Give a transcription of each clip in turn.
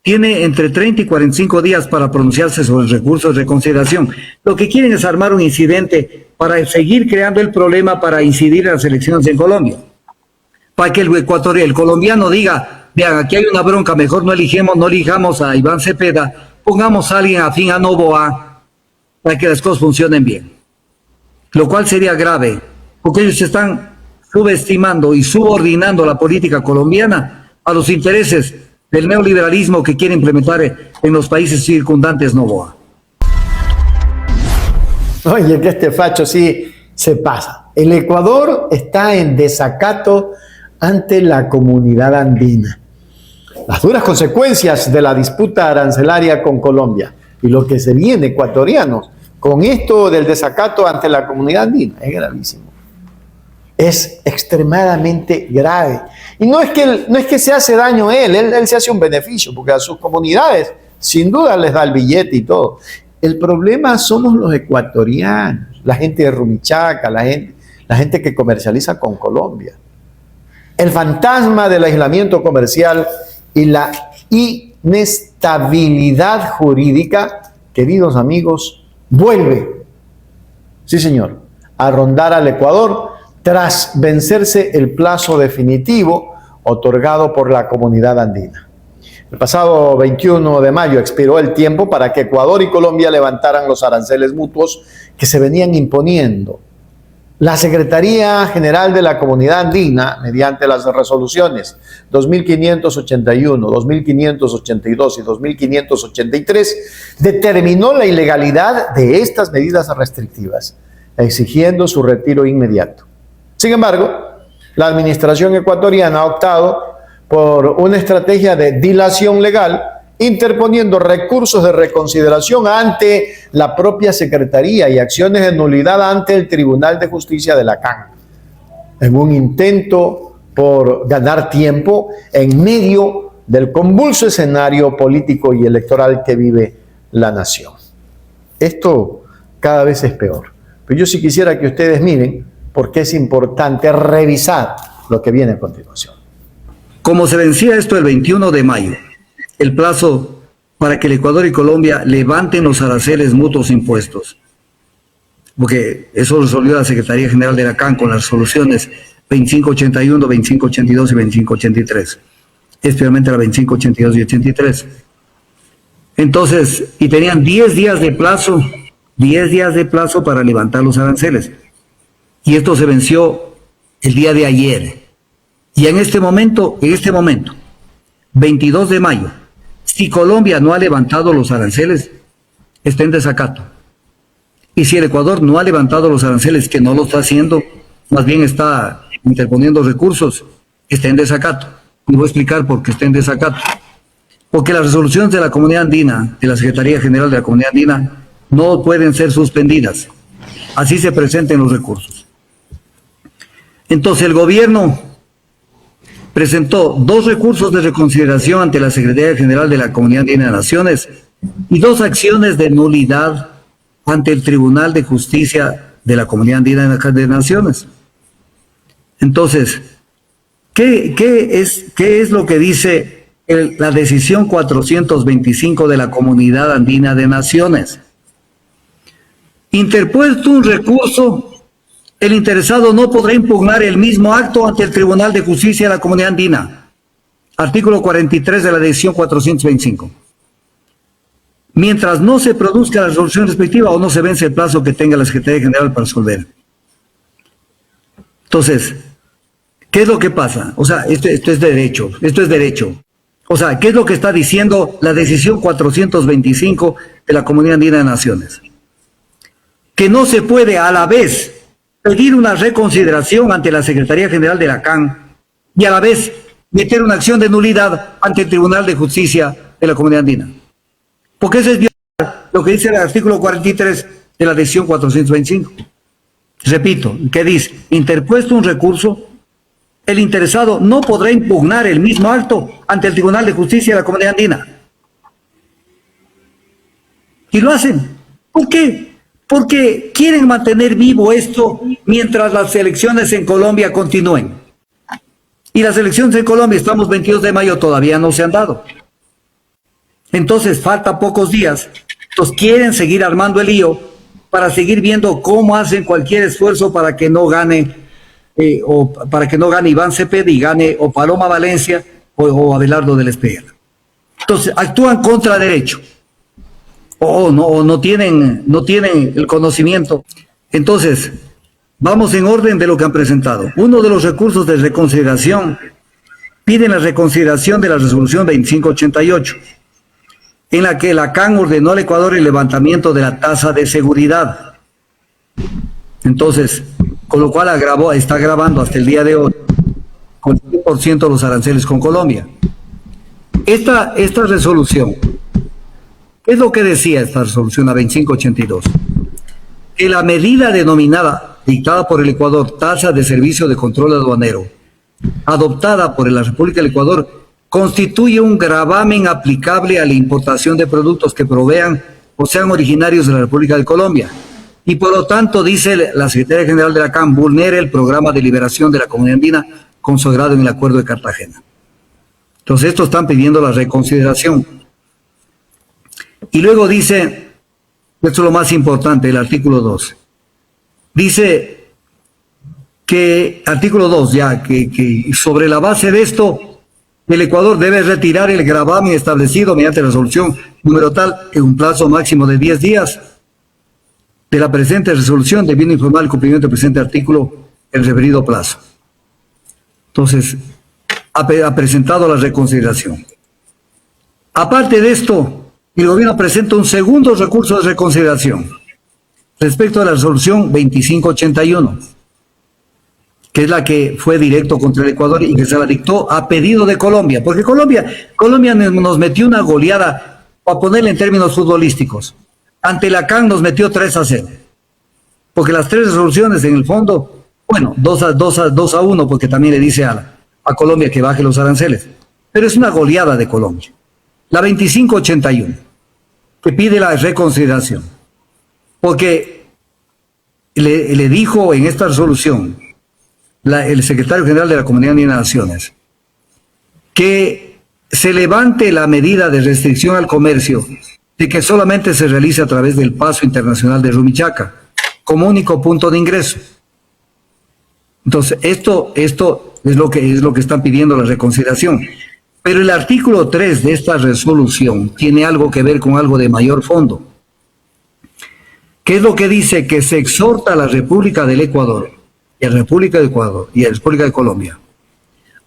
tiene entre 30 y 45 días para pronunciarse sobre el recurso de reconsideración. Lo que quieren es armar un incidente para seguir creando el problema para incidir en las elecciones en Colombia. Para que el colombiano diga, vean, aquí hay una bronca, mejor no elijamos a Iván Cepeda, pongamos a alguien afín a Noboa para que las cosas funcionen bien. Lo cual sería grave, porque ellos están subestimando y subordinando la política colombiana a los intereses del neoliberalismo que quiere implementar en los países circundantes Noboa. Oye, que este facho sí se pasa. El Ecuador está en desacato ante la comunidad andina. Las duras consecuencias de la disputa arancelaria con Colombia y lo que se viene, ecuatorianos, con esto del desacato ante la comunidad andina, es gravísimo. Es extremadamente grave. Y no es que se hace daño él se hace un beneficio, porque a sus comunidades sin duda les da el billete y todo. El problema somos los ecuatorianos, la gente de Rumichaca, la gente que comercializa con Colombia. El fantasma del aislamiento comercial y la inestabilidad jurídica, queridos amigos, vuelve, sí señor, a rondar al Ecuador tras vencerse el plazo definitivo otorgado por la comunidad andina. El pasado 21 de mayo expiró el tiempo para que Ecuador y Colombia levantaran los aranceles mutuos que se venían imponiendo. La Secretaría General de la Comunidad Andina, mediante las resoluciones 2581, 2582 y 2583, determinó la ilegalidad de estas medidas restrictivas, exigiendo su retiro inmediato. Sin embargo, la administración ecuatoriana ha optado por una estrategia de dilación legal, interponiendo recursos de reconsideración ante la propia Secretaría y acciones de nulidad ante el Tribunal de Justicia de la CAN, en un intento por ganar tiempo en medio del convulso escenario político y electoral que vive la nación. Esto cada vez es peor. Pero yo sí quisiera que ustedes miren por qué es importante revisar lo que viene a continuación. Como se vencía esto el 21 de mayo, el plazo para que el Ecuador y Colombia levanten los aranceles mutuos impuestos, porque eso resolvió la Secretaría General de la CAN con las resoluciones 2581, 2582 y 2583, especialmente la 2582 y 83. Entonces, y tenían 10 días de plazo para levantar los aranceles. Y esto se venció el día de ayer. Y en este momento, 22 de mayo, si Colombia no ha levantado los aranceles, está en desacato. Y si el Ecuador no ha levantado los aranceles, que no lo está haciendo, más bien está interponiendo recursos, está en desacato. Y voy a explicar por qué está en desacato. Porque las resoluciones de la Comunidad Andina, de la Secretaría General de la Comunidad Andina, no pueden ser suspendidas. Así se presenten los recursos. Entonces el gobierno presentó 2 recursos de reconsideración ante la Secretaría General de la Comunidad Andina de Naciones y 2 acciones de nulidad ante el Tribunal de Justicia de la Comunidad Andina de Naciones. Entonces, ¿qué es lo que dice la decisión 425 de la Comunidad Andina de Naciones? Interpuesto un recurso, el interesado no podrá impugnar el mismo acto ante el Tribunal de Justicia de la Comunidad Andina. Artículo 43 de la decisión 425. Mientras no se produzca la resolución respectiva o no se vence el plazo que tenga la Secretaría General para resolver. Entonces, ¿qué es lo que pasa? O sea, esto es derecho. O sea, ¿qué es lo que está diciendo la decisión 425 de la Comunidad Andina de Naciones? Que no se puede a la vez pedir una reconsideración ante la Secretaría General de la CAN y a la vez meter una acción de nulidad ante el Tribunal de Justicia de la Comunidad Andina. Porque eso es violar lo que dice el artículo 43 de la decisión 425. Repito, que dice, interpuesto un recurso, el interesado no podrá impugnar el mismo acto ante el Tribunal de Justicia de la Comunidad Andina. Y lo hacen. ¿Por qué? Porque quieren mantener vivo esto mientras las elecciones en Colombia continúen. Y las elecciones en Colombia, estamos 22 de mayo, todavía no se han dado. Entonces falta pocos días. Entonces quieren seguir armando el lío para seguir viendo cómo hacen cualquier esfuerzo para que no gane, o para que no gane Iván Cepeda y gane o Paloma Valencia o Abelardo del Espejo. Entonces actúan contra derecho. O no tienen el conocimiento. Entonces, vamos en orden de lo que han presentado. Uno de los recursos de reconsideración piden la reconsideración de la resolución 2588, en la que la CAN ordenó al Ecuador el levantamiento de la tasa de seguridad. Entonces, con lo cual está agravando hasta el día de hoy con 100% los aranceles con Colombia. Esta resolución, ¿qué es lo que decía esta resolución, la 2582? Que la medida denominada, dictada por el Ecuador, tasa de servicio de control aduanero, adoptada por la República del Ecuador, constituye un gravamen aplicable a la importación de productos que provean o sean originarios de la República de Colombia. Y por lo tanto, dice la Secretaría General de la CAN, vulnera el programa de liberación de la comunidad andina consagrado en el Acuerdo de Cartagena. Entonces, estos están pidiendo la reconsideración. Y luego dice, esto es lo más importante, el artículo 2. Dice que, artículo 2 ya, que sobre la base de esto, el Ecuador debe retirar el gravamen establecido mediante resolución número tal en un plazo máximo de 10 días de la presente resolución, debiendo informar el cumplimiento del presente artículo en el referido plazo. Entonces, ha presentado la reconsideración. Aparte de esto, el gobierno presenta un segundo recurso de reconsideración respecto a la resolución 2581, que es la que fue directo contra el Ecuador y que se la dictó a pedido de Colombia, porque Colombia nos metió una goleada, para ponerle en términos futbolísticos. Ante la CAN nos metió 3-0, porque las tres resoluciones en el fondo, bueno, 2-1, porque también le dice a Colombia que baje los aranceles, pero es una goleada de Colombia. La 2581, que pide la reconsideración, porque le dijo en esta resolución el secretario general de la Comunidad Andina de Naciones que se levante la medida de restricción al comercio de que solamente se realice a través del paso internacional de Rumichaca como único punto de ingreso. Entonces, esto es lo que están pidiendo la reconsideración. Pero el artículo 3 de esta resolución tiene algo que ver con algo de mayor fondo. ¿Qué es lo que dice? Que se exhorta a la República del Ecuador y a la República de Ecuador y a la República de Colombia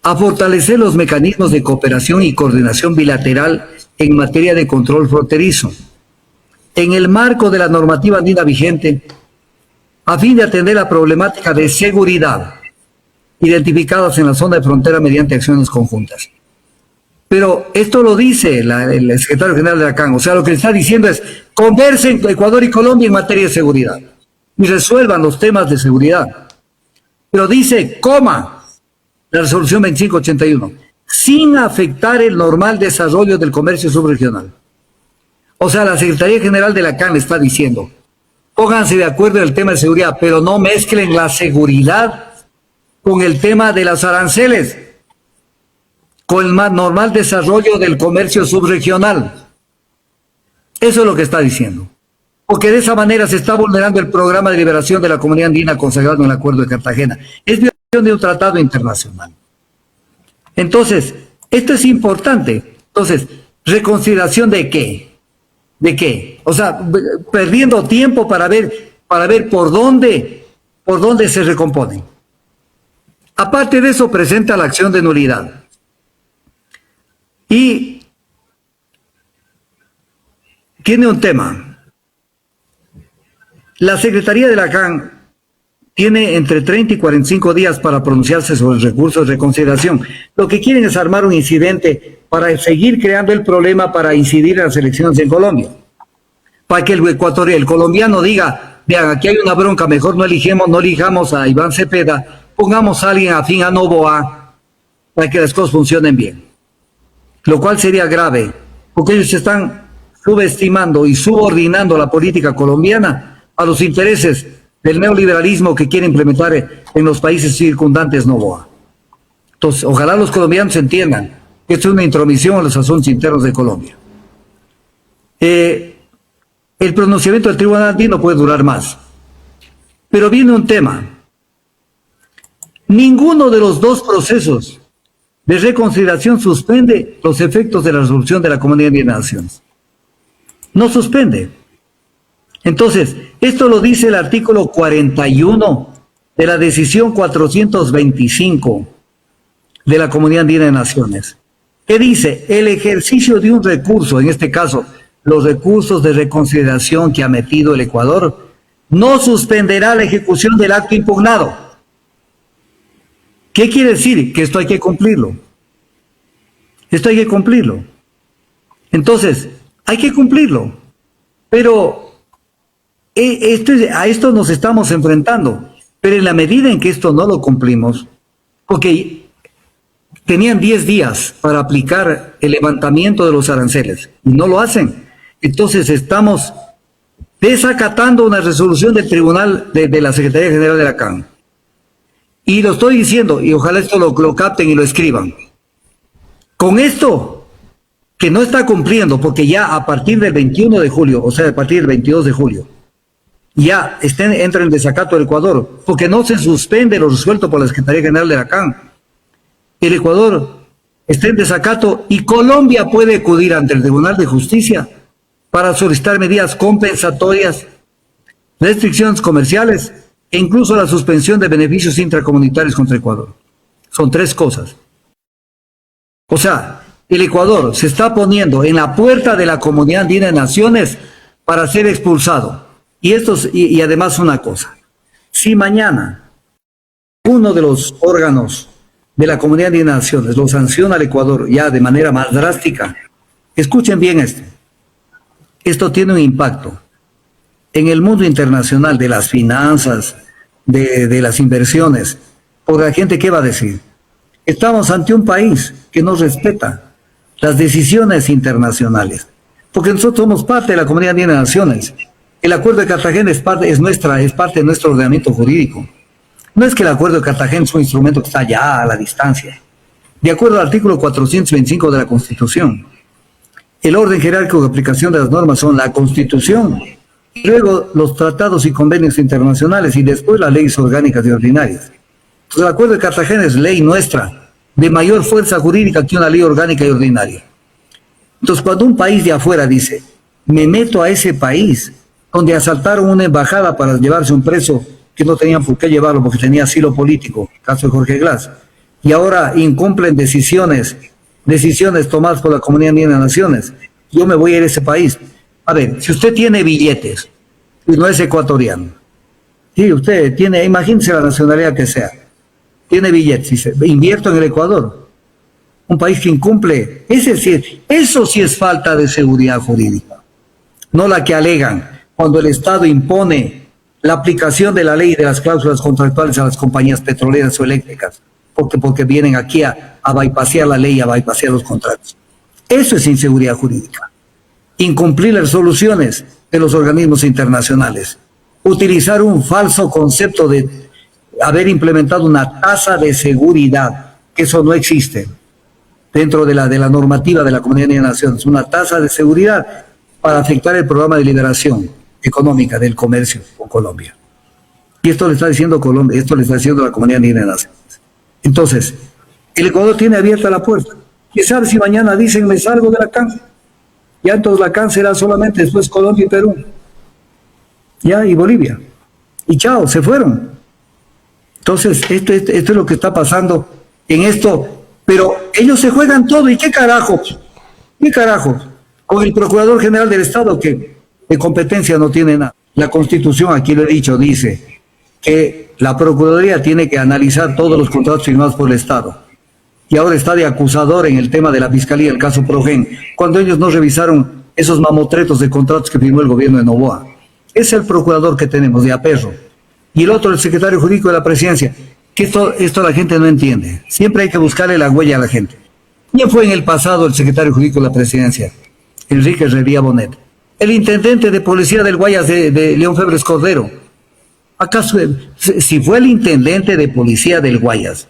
a fortalecer los mecanismos de cooperación y coordinación bilateral en materia de control fronterizo, en el marco de la normativa andina vigente, a fin de atender la problemática de seguridad identificadas en la zona de frontera mediante acciones conjuntas. Pero esto lo dice el secretario general de la CAN, o sea, lo que está diciendo es, conversen Ecuador y Colombia en materia de seguridad y resuelvan los temas de seguridad. Pero dice, la resolución 2581, sin afectar el normal desarrollo del comercio subregional. O sea, la Secretaría General de la CAN le está diciendo, pónganse de acuerdo en el tema de seguridad, pero no mezclen la seguridad con el tema de los aranceles, con el normal desarrollo del comercio subregional. Eso es lo que está diciendo. Porque de esa manera se está vulnerando el programa de liberación de la comunidad andina consagrado en el Acuerdo de Cartagena. Es violación de un tratado internacional. Entonces, esto es importante. Entonces, ¿reconsideración de qué? ¿De qué? O sea, perdiendo tiempo para ver por dónde se recomponen. Aparte de eso, presenta la acción de nulidad. Y tiene un tema. La Secretaría de la CAN tiene entre 30 y 45 días para pronunciarse sobre el recurso de reconsideración. Lo que quieren es armar un incidente para seguir creando el problema para incidir en las elecciones en Colombia. Para que el colombiano diga, vean, aquí hay una bronca, mejor no elijamos a Iván Cepeda, pongamos a alguien afín a Noboa para que las cosas funcionen bien. Lo cual sería grave, porque ellos están subestimando y subordinando la política colombiana a los intereses del neoliberalismo que quiere implementar en los países circundantes Noboa. Entonces, ojalá los colombianos entiendan que esto es una intromisión en los asuntos internos de Colombia. El pronunciamiento del tribunal andino puede durar más. Pero viene un tema. Ninguno de los dos procesos de reconsideración suspende los efectos de la resolución de la Comunidad Andina de Naciones. No suspende. Entonces, esto lo dice el artículo 41 de la decisión 425 de la Comunidad Andina de Naciones, que dice: el ejercicio de un recurso, en este caso, los recursos de reconsideración que ha metido el Ecuador, no suspenderá la ejecución del acto impugnado. ¿Qué quiere decir? Que esto hay que cumplirlo. Esto hay que cumplirlo. Entonces, hay que cumplirlo. Pero a esto nos estamos enfrentando. Pero en la medida en que esto no lo cumplimos, porque tenían 10 días para aplicar el levantamiento de los aranceles y no lo hacen, entonces estamos desacatando una resolución del Tribunal de la Secretaría General de la CAN. Y lo estoy diciendo, y ojalá esto lo capten y lo escriban. Con esto, que no está cumpliendo, porque ya a partir del 21 de julio, o sea, a partir del 22 de julio, ya entra en desacato el Ecuador, porque no se suspende lo resuelto por la Secretaría General de la CAN. El Ecuador está en desacato y Colombia puede acudir ante el Tribunal de Justicia para solicitar medidas compensatorias, restricciones comerciales e incluso la suspensión de beneficios intracomunitarios contra Ecuador. Son 3 cosas. O sea, el Ecuador se está poniendo en la puerta de la Comunidad Andina de Naciones para ser expulsado. Y además una cosa, si mañana uno de los órganos de la Comunidad Andina de Naciones lo sanciona al Ecuador ya de manera más drástica, escuchen bien esto. Esto tiene un impacto en el mundo internacional de las finanzas, de las inversiones. Porque la gente, ¿qué va a decir? Estamos ante un país que no respeta las decisiones internacionales. Porque nosotros somos parte de la Comunidad Andina de Naciones. El Acuerdo de Cartagena es parte de nuestro ordenamiento jurídico. No es que el Acuerdo de Cartagena es un instrumento que está allá a la distancia. De acuerdo al artículo 425 de la Constitución, el orden jerárquico de aplicación de las normas son la Constitución, y luego los tratados y convenios internacionales, y después las leyes orgánicas y ordinarias. Entonces, el Acuerdo de Cartagena es ley nuestra, de mayor fuerza jurídica que una ley orgánica y ordinaria. Entonces, cuando un país de afuera dice, me meto a ese país donde asaltaron una embajada para llevarse un preso que no tenían por qué llevarlo porque tenía asilo político, caso de Jorge Glass, y ahora incumplen decisiones tomadas por la Comunidad Andina de Naciones, yo me voy a ir a ese país. A ver, si usted tiene billetes y no es ecuatoriano, sí, usted tiene, imagínese la nacionalidad que sea, tiene billetes, dice, invierto en el Ecuador, un país que incumple, eso sí es falta de seguridad jurídica, no la que alegan cuando el Estado impone la aplicación de la ley y de las cláusulas contractuales a las compañías petroleras o eléctricas, porque vienen aquí a bypassear la ley, a bypassear los contratos. Eso es inseguridad jurídica. Incumplir las resoluciones de los organismos internacionales. Utilizar un falso concepto de haber implementado una tasa de seguridad, que eso no existe dentro de la normativa de la Comunidad de Naciones. Una tasa de seguridad para afectar el programa de liberación económica del comercio con Colombia. Y esto le está diciendo Colombia, esto le está diciendo la Comunidad Andina de Naciones. Entonces, el Ecuador tiene abierta la puerta. ¿Quién sabe si mañana dicen me salgo de la CAN? Ya entonces la CAN será solamente después Colombia y Perú. Ya, y Bolivia. Y chao, se fueron. Entonces, esto es lo que está pasando en esto. Pero ellos se juegan todo. ¿Y qué carajos? ¿Qué carajos? Con el Procurador General del Estado que de competencia no tiene nada. La Constitución, aquí lo he dicho, dice que la Procuraduría tiene que analizar todos los contratos firmados por el Estado. Y ahora está de acusador en el tema de la Fiscalía, el caso Progen, cuando ellos no revisaron esos mamotretos de contratos que firmó el gobierno de Noboa. Es el procurador que tenemos, de aperro. Y el otro, el secretario jurídico de la Presidencia. Que esto la gente no entiende. Siempre hay que buscarle la huella a la gente. ¿Quién fue en el pasado el secretario jurídico de la Presidencia? Enrique Herrería Bonet. El intendente de policía del Guayas de León Febres Cordero. ¿Acaso, si fue el intendente de policía del Guayas,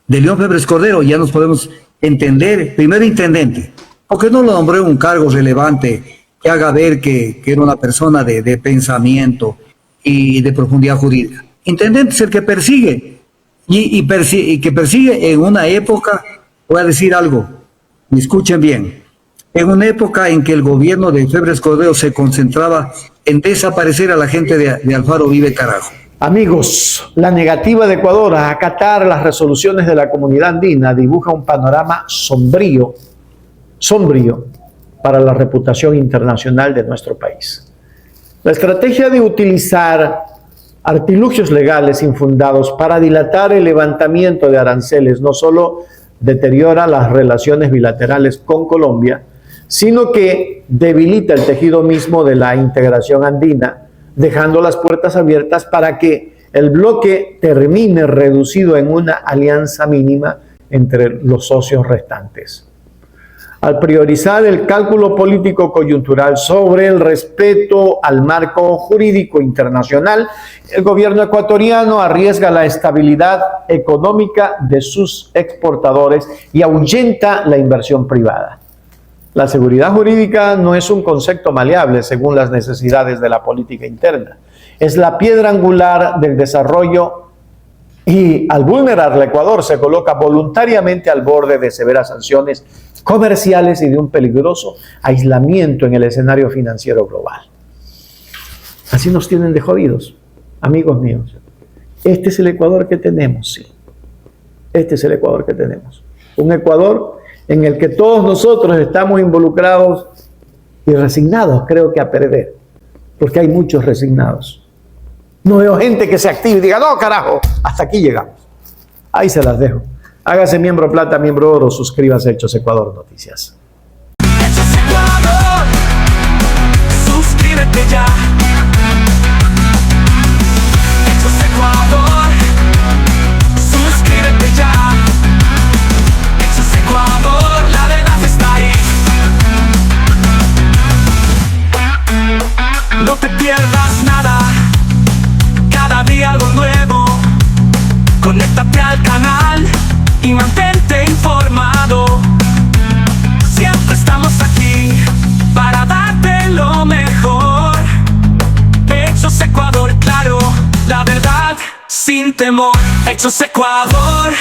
de León Febres Cordero, ya nos podemos entender? Primero intendente, porque no lo nombró en un cargo relevante que haga ver que era una persona de pensamiento y de profundidad jurídica. Intendente es el que persigue y que persigue en una época, voy a decir algo, me escuchen bien, en una época en que el gobierno de Febre Escobedo se concentraba en desaparecer a la gente de Alfaro Uribe Carajo. Amigos, la negativa de Ecuador a acatar las resoluciones de la comunidad andina dibuja un panorama sombrío para la reputación internacional de nuestro país. La estrategia de utilizar artilugios legales infundados para dilatar el levantamiento de aranceles no solo deteriora las relaciones bilaterales con Colombia, sino que debilita el tejido mismo de la integración andina, dejando las puertas abiertas para que el bloque termine reducido en una alianza mínima entre los socios restantes. Al priorizar el cálculo político coyuntural sobre el respeto al marco jurídico internacional, el gobierno ecuatoriano arriesga la estabilidad económica de sus exportadores y ahuyenta la inversión privada. La seguridad jurídica no es un concepto maleable según las necesidades de la política interna. Es la piedra angular del desarrollo y al vulnerarla, Ecuador se coloca voluntariamente al borde de severas sanciones comerciales y de un peligroso aislamiento en el escenario financiero global. Así nos tienen de jodidos, amigos míos. Este es el Ecuador que tenemos, sí. Este es el Ecuador que tenemos. Un Ecuador en el que todos nosotros estamos involucrados y resignados, creo que a perder, porque hay muchos resignados. No veo gente que se active y diga, no, carajo, hasta aquí llegamos. Ahí se las dejo. Hágase miembro plata, miembro oro, suscríbase a Hechos Ecuador Noticias. Hechos Ecuador, suscríbete ya. Hechos Ecuador, suscríbete ya. Hechos Ecuador, la verdad está ahí. No te pierdas nada, cada día algo nuevo. Conéctate al canal y mantente informado. Siempre estamos aquí para darte lo mejor. Hechos Ecuador, claro, la verdad sin temor. Hechos Ecuador.